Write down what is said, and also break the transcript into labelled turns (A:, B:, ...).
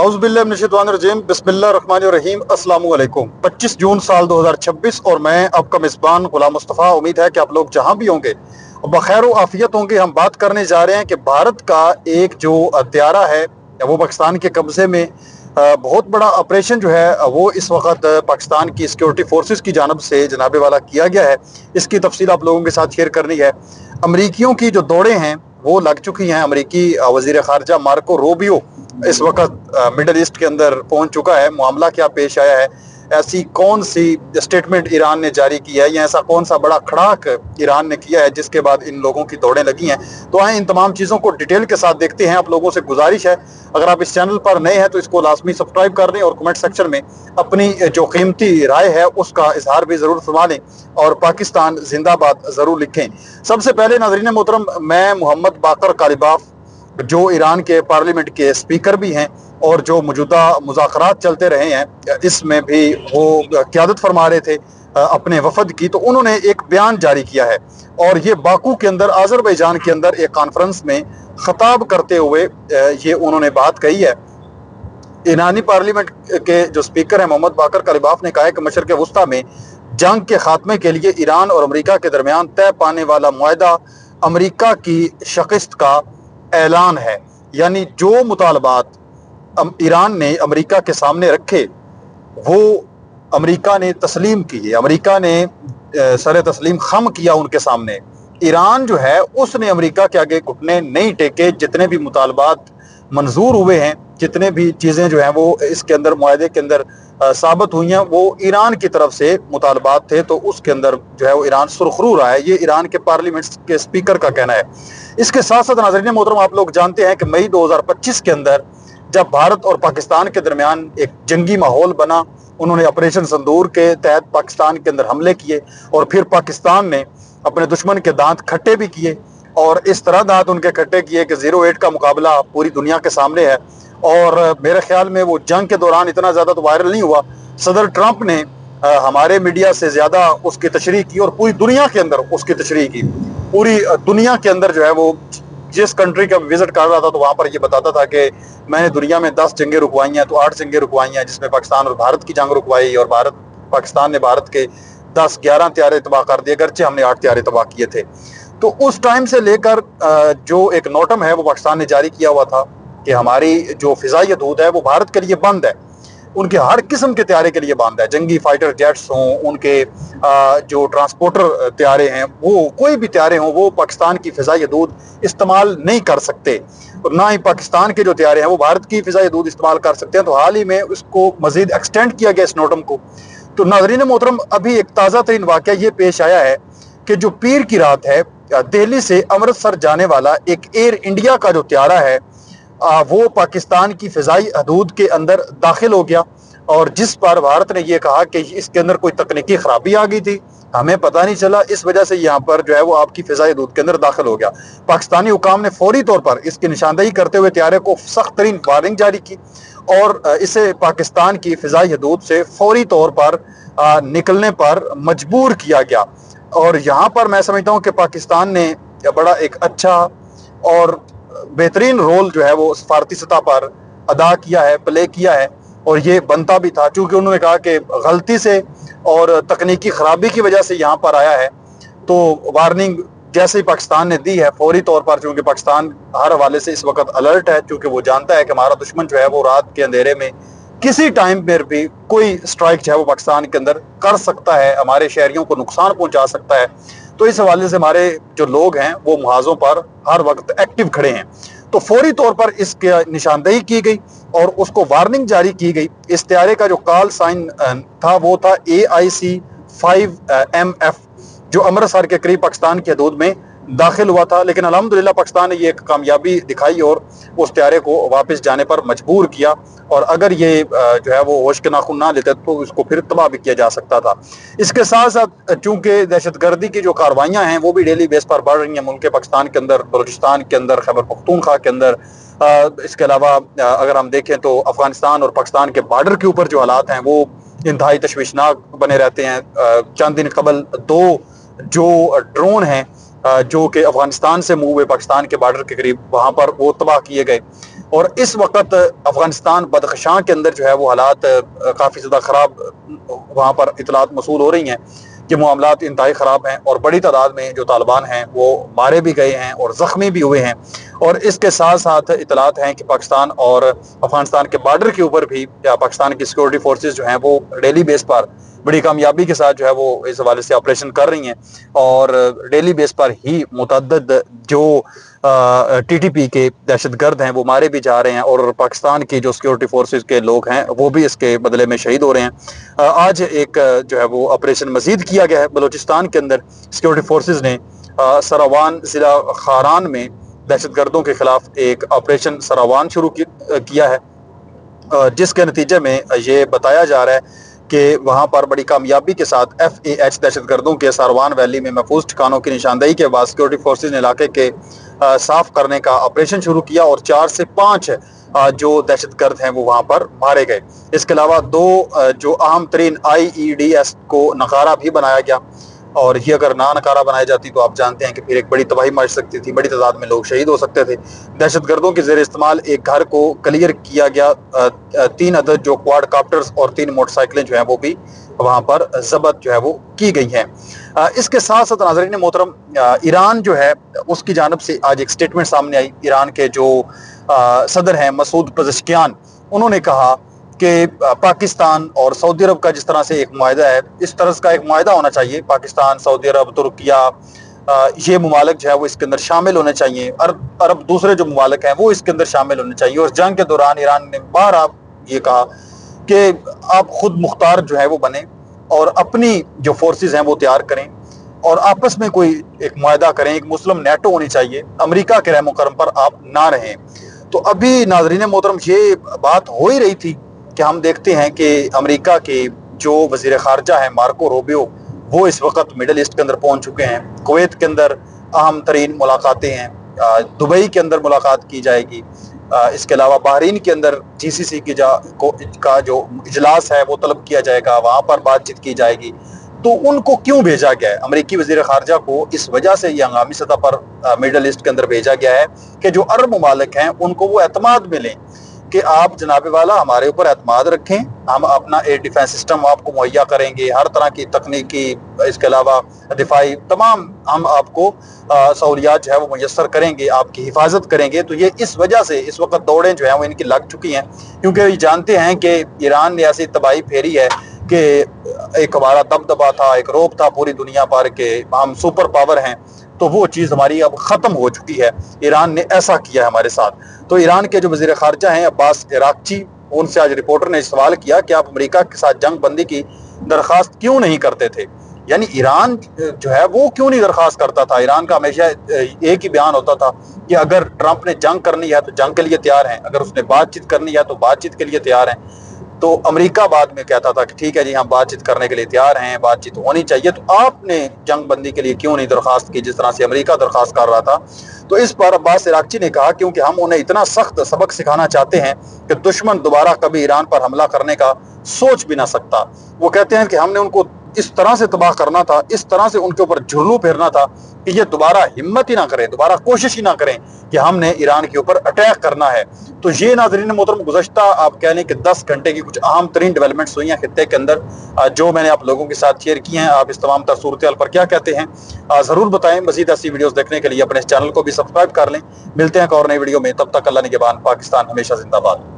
A: औज़ुबिल्लाहिमिनश्शैतानिर्रजीम बिस्मिल्लाहिर्रहमानिर्रहीम अस्सलामु अलैकुम। 25 जून साल 2026 और मैं आपका मेज़बान गुलाम मुस्तफ़ा। उम्मीद है कि आप लोग जहां भी होंगे बखैर व आफियत होंगे। हम बात करने जा रहे हैं कि भारत का एक जो त्यारा है वो पाकिस्तान के कब्ज़े में बहुत बड़ा ऑपरेशन जो है वो इस वक्त पाकिस्तान की सिक्योरिटी फोर्सेस की जानब से जनाबे वाला किया गया है। इसकी तफसील आप लोगों के साथ शेयर करनी है। अमरीकियों की जो दौड़ें हैं वो लग चुकी हैं। अमरीकी वज़ीर ख़ारजा मार्को रूबियो इस वक्त मिडल ईस्ट के अंदर पहुंच चुका है। मामला क्या पेश आया है, ऐसी कौन सी स्टेटमेंट ईरान ने जारी की है, या ऐसा कौन सा बड़ा खड़ाक ईरान ने किया है जिसके बाद इन लोगों की दौड़ें लगी हैं। तो आए इन तमाम चीज़ों को डिटेल के साथ देखते हैं। आप लोगों से गुजारिश है, अगर आप इस चैनल पर नए हैं तो इसको लाजमी सब्सक्राइब कर दें और कमेंट सेक्शन में अपनी जो कीमती राय है उसका इजहार भी ज़रूर फरमा लें और पाकिस्तान जिंदाबाद ज़रूर लिखें। सबसे पहले नाज़रीन मोहतरम, मैं मोहम्मद बाकर कालिबाफ जो ईरान के पार्लियामेंट के स्पीकर भी हैं और जो मौजूदा मुज़ाकरात चलते रहे हैं इसमें भी वो क़यादत फरमा रहे थे अपने वफद की, तो उन्होंने एक बयान जारी किया है और ये बाकू के अंदर अज़रबैजान के अंदर एक कॉन्फ्रेंस में खिताब करते हुए ये उन्होंने बात कही है। ईरानी पार्लियामेंट के जो स्पीकर हैं मोहम्मद बाकर कालिबाफ ने कहा है कि मशरिक़ वस्ता में जंग के खात्मे के लिए ईरान और अमेरिका के दरमियान तय पाने वाला मुआहदा अमेरिका की शिकस्त का ऐलान है। यानी जो मुतालबात ईरान ने अमेरिका के सामने रखे वो अमेरिका ने तस्लीम किए, अमेरिका ने सर तस्लीम खम किया उनके सामने। ईरान जो है उसने अमेरिका के आगे घुटने नहीं टेके। जितने भी मुतालबात मंजूर हुए हैं, जितने भी चीज़ें जो हैं वो इसके अंदर मुआहदे के अंदर साबित हुई हैं, वो ईरान की तरफ से मुतालबात थे, तो उसके अंदर जो है वो ईरान सुरखरू रहा है। ये ईरान के पार्लियामेंट के स्पीकर का कहना है। इसके साथ साथ नाज़रीन मोहतरम, आप लोग जानते हैं कि मई 2025 के अंदर जब भारत और पाकिस्तान के दरमियान एक जंगी माहौल बना, उन्होंने ऑपरेशन संदूर के तहत पाकिस्तान के अंदर हमले किए और फिर पाकिस्तान ने अपने दुश्मन के दांत खट्टे भी किए और इस तरह दांत उनके खट्टे किए कि 08 का मुकाबला पूरी दुनिया के सामने है। और मेरे ख्याल में वो जंग के दौरान इतना ज़्यादा तो वायरल नहीं हुआ। सदर ट्रंप ने हमारे मीडिया से ज़्यादा उसकी तशरीह की और पूरी दुनिया के अंदर उसकी तशरीह की। पूरी दुनिया के अंदर जो है वो जिस कंट्री का विजिट कर रहा था तो वहाँ पर ये बताता था कि मैंने दुनिया में 10 जंगें रुकवाई हैं, तो 8 जंगें रुकवाई हैं, जिसमें पाकिस्तान और भारत की जंग रुकवाई और पाकिस्तान ने भारत के 10-11 त्यारे तबाह कर दिए, अगरचे हमने 8 त्यारे तबाह किए थे। तो उस टाइम से लेकर जो एक नोटम है वो पाकिस्तान ने जारी किया हुआ था कि हमारी जो फिजाई हदूद है वो भारत के लिए बंद है, उनके हर किस्म के त्यारे के लिए बंद है। जंगी फाइटर जेट्स हों, उनके जो ट्रांसपोर्टर त्यारे हैं, वो कोई भी त्यारे हों, वो पाकिस्तान की फिजाई हदूद इस्तेमाल नहीं कर सकते और ना ही पाकिस्तान के जो त्यारे हैं वो भारत की फिजाई हदूद इस्तेमाल कर सकते हैं। तो हाल ही में उसको मजीद एक्सटेंड किया गया इस नोटम को। तो नाज़रीन मोहतरम, अभी एक ताज़ा तरीन वाक़या ये पेश आया है कि जो पीर की रात है दिल्ली से अमृतसर जाने वाला एक एयर इंडिया का जो त्यारा है वो पाकिस्तान की फ़िज़ाई हदूद के अंदर दाखिल हो गया और जिस पर भारत ने यह कहा कि इसके अंदर कोई तकनीकी खराबी आ गई थी, हमें पता नहीं चला, इस वजह से यहाँ पर जो है वो आपकी फ़िज़ाई हदूद के अंदर दाखिल हो गया। पाकिस्तानी हुकाम ने फौरी तौर पर इसकी निशानदेही करते हुए त्यारे को सख्त तरीन वार्निंग जारी की और इसे पाकिस्तान की फ़िज़ाई हदूद से फौरी तौर पर निकलने पर मजबूर किया गया। और यहाँ पर मैं समझता हूँ कि पाकिस्तान ने बड़ा एक अच्छा और बेहतरीन रोल जो है वो सफारती सतह पर अदा किया है, प्ले किया है और ये बनता भी था, चूँकि उन्होंने कहा कि गलती से और तकनीकी खराबी की वजह से यहाँ पर आया है। तो वार्निंग जैसे ही पाकिस्तान ने दी है फौरी तौर पर, चूँकि पाकिस्तान हर हवाले से इस वक्त अलर्ट है, चूँकि वो जानता है कि हमारा दुश्मन जो है वो रात के अंधेरे में किसी टाइम पर भी कोई स्ट्राइक जो है वो पाकिस्तान के अंदर कर सकता है, हमारे शहरियों को नुकसान पहुँचा सकता है। तो इस हवाले से हमारे जो लोग हैं वो मुहाज़ों पर हर वक्त एक्टिव खड़े हैं। तो फौरी तौर पर इसके निशानदेही की गई और उसको वार्निंग जारी की गई। इस त्यारे का जो कॉल साइन था वो था AIC 5MF, जो अमृतसर के करीब पाकिस्तान की हदूद में दाखिल हुआ था, लेकिन अल्हम्दुलिल्लाह पाकिस्तान ने ये एक कामयाबी दिखाई और उस त्यारे को वापस जाने पर मजबूर किया। और अगर ये जो है वो होश के नाखून ना लेते तो इसको फिर तबाह भी किया जा सकता था। इसके साथ साथ चूँकि दहशतगर्दी की जो कार्रवाइयाँ हैं वो भी डेली बेस पर बढ़ रही हैं मुल्क पाकिस्तान के अंदर, बलूचिस्तान के अंदर, खैबर पख्तूनख्वा के अंदर। इसके अलावा अगर हम देखें तो अफगानिस्तान और पाकिस्तान के बॉर्डर के ऊपर जो हालात हैं वो इंतहाई तशवीशनाक बने रहते हैं। चंद दिन कबल 2 जो ड्रोन हैं जो कि अफगानिस्तान से मूव हुए पाकिस्तान के बॉर्डर के करीब, वहाँ पर वो तबाह किए गए। اور اس وقت افغانستان بدخشاں کے اندر جو ہے وہ حالات کافی زیادہ خراب وہاں پر اطلاعات موصول ہو رہی ہیں کہ معاملات انتہائی خراب ہیں، اور بڑی تعداد میں جو طالبان ہیں وہ مارے بھی گئے ہیں اور زخمی بھی ہوئے ہیں۔ اور اس کے ساتھ ساتھ اطلاعات ہیں کہ پاکستان اور افغانستان کے بارڈر کے اوپر بھی پاکستان کی سیکورٹی فورسز جو ہیں وہ ڈیلی بیس پر بڑی کامیابی کے ساتھ جو ہے وہ اس حوالے سے آپریشن کر رہی ہیں، اور ڈیلی بیس پر ہی متعدد جو ٹی ٹی پی کے دہشت گرد ہیں وہ مارے بھی جا رہے ہیں، اور پاکستان کی جو سیکورٹی فورسز کے لوگ ہیں وہ بھی اس کے بدلے میں شہید ہو رہے ہیں۔ آج ایک جو ہے وہ آپریشن مزید کیا گیا ہے بلوچستان کے اندر۔ سیکورٹی فورسز نے سراوان ضلع خاران میں دہشت گردوں کے خلاف ایک آپریشن سراوان شروع کیا ہے، جس کے نتیجے میں یہ بتایا جا رہا ہے کہ وہاں پر بڑی کامیابی کے ساتھ ایف اے ایچ دہشت گردوں کے ساروان ویلی میں محفوظ ٹھکانوں کی نشاندہی کے بعد سیکورٹی فورسز نے علاقے کے صاف کرنے کا آپریشن شروع کیا، اور 4 سے 5 جو دہشت گرد ہیں وہ وہاں پر مارے گئے۔ اس کے علاوہ 2 جو اہم ترین آئی ای ڈی ایس کو ناکارہ بھی بنایا گیا، اور یہ اگر ناکارہ بنائی جاتی تو آپ جانتے ہیں کہ پھر ایک بڑی تباہی مچ سکتی تھی، بڑی تعداد میں لوگ شہید ہو سکتے تھے۔ دہشت گردوں کے زیر استعمال ایک گھر کو کلیئر کیا گیا، 3 عدد جو کوارڈ کاپٹرز اور 3 موٹر سائیکلیں جو ہیں وہ بھی وہاں پر ضبط جو ہے وہ کی گئی ہیں۔ اس کے ساتھ ساتھ ناظرین محترم، ایران جو ہے اس کی جانب سے آج ایک سٹیٹمنٹ سامنے آئی۔ ایران کے جو صدر ہیں مسعود پزشکیان، انہوں نے کہا کہ پاکستان اور سعودی عرب کا جس طرح سے ایک معاہدہ ہے، اس طرح کا ایک معاہدہ ہونا چاہیے۔ پاکستان، سعودی عرب، ترکیہ، یہ ممالک جو ہے وہ اس کے اندر شامل ہونے چاہیے۔ عرب دوسرے جو ممالک ہیں وہ اس کے اندر شامل ہونے چاہیے۔ اور جنگ کے دوران ایران نے بارہا یہ کہا کہ آپ خود مختار جو ہے وہ بنیں اور اپنی جو فورسز ہیں وہ تیار کریں، اور آپس میں کوئی ایک معاہدہ کریں، ایک مسلم نیٹو ہونی چاہیے، امریکہ کے رحم و کرم پر آپ نہ رہیں۔ تو ابھی ناظرین محترم یہ بات ہو ہی رہی تھی کہ ہم دیکھتے ہیں کہ امریکہ کے جو وزیر خارجہ ہیں مارکو روبیو، وہ اس وقت مڈل ایسٹ کے اندر پہنچ چکے ہیں۔ کویت کے اندر اہم ترین ملاقاتیں ہیں، دبئی کے اندر ملاقات کی جائے گی، اس کے علاوہ بحرین کے اندر جی سی سی کا جو اجلاس ہے وہ طلب کیا جائے گا، وہاں پر بات چیت کی جائے گی۔ تو ان کو کیوں بھیجا گیا ہے؟ امریکی وزیر خارجہ کو اس وجہ سے یہ ہنگامی سطح پر مڈل ایسٹ کے اندر بھیجا گیا ہے کہ جو عرب ممالک ہیں ان کو وہ اعتماد ملیں کہ آپ جناب والا ہمارے اوپر اعتماد رکھیں، ہم اپنا ایئر ڈیفینس سسٹم آپ کو مہیا کریں گے، ہر طرح کی تکنیکی، اس کے علاوہ دفاعی تمام ہم آپ کو سہولیات جو ہے وہ میسر کریں گے، آپ کی حفاظت کریں گے۔ تو یہ اس وجہ سے اس وقت دوڑیں جو ہیں وہ ان کی لگ چکی ہیں، کیونکہ یہ جانتے ہیں کہ ایران نے ایسی تباہی پھیری ہے کہ ایک ہمارا دبدبا تھا، ایک روب تھا پوری دنیا پر کہ ہم سپر پاور ہیں، تو وہ چیز ہماری اب ختم ہو چکی ہے۔ ایران نے ایسا کیا ہے ہمارے ساتھ۔ تو ایران کے جو وزیر خارجہ ہیں عباس عراقچی، ان سے آج رپورٹر نے سوال کیا کہ آپ امریکہ کے ساتھ جنگ بندی کی درخواست کیوں نہیں کرتے تھے؟ یعنی ایران جو ہے وہ کیوں نہیں درخواست کرتا تھا؟ ایران کا ہمیشہ ایک ہی بیان ہوتا تھا کہ اگر ٹرمپ نے جنگ کرنی ہے تو جنگ کے لیے تیار ہیں، اگر اس نے بات چیت کرنی ہے تو بات چیت کے لیے تیار ہیں۔ تو امریکہ بعد میں کہتا تھا کہ ٹھیک ہے جی ہم بات چیت کرنے کے لیے تیار ہیں، بات چیت ہونی چاہیے، تو آپ نے جنگ بندی کے لیے کیوں نہیں درخواست کی جس طرح سے امریکہ درخواست کر رہا تھا؟ تو اس پر عباس عراقچی نے کہا کیونکہ ہم انہیں اتنا سخت سبق سکھانا چاہتے ہیں کہ دشمن دوبارہ کبھی ایران پر حملہ کرنے کا سوچ بھی نہ سکتا۔ وہ کہتے ہیں کہ ہم نے ان کو اس طرح سے تباہ کرنا تھا، اس طرح سے ان کے اوپر جھلو پھیرنا تھا کہ یہ دوبارہ ہمت ہی نہ کریں، دوبارہ کوشش ہی نہ کریں کہ ہم نے ایران کے اوپر اٹیک کرنا ہے۔ تو یہ ناظرین محترم گزشتہ آپ کہہ لیں کہ 10 گھنٹے کی کچھ اہم ترین ڈیولپمنٹس ہوئی ہیں خطے کے اندر، جو میں نے آپ لوگوں کے ساتھ شیئر کی ہیں۔ آپ اس تمام تر صورتحال پر کیا کہتے ہیں ضرور بتائیں۔ مزید ایسی ویڈیوز دیکھنے کے لیے اپنے اس چینل کو بھی سبسکرائب کر لیں۔ ملتے ہیں ایک اور نئی ویڈیو میں، تب تک اللہ نگہبان، پاکستان ہمیشہ زندہ باد۔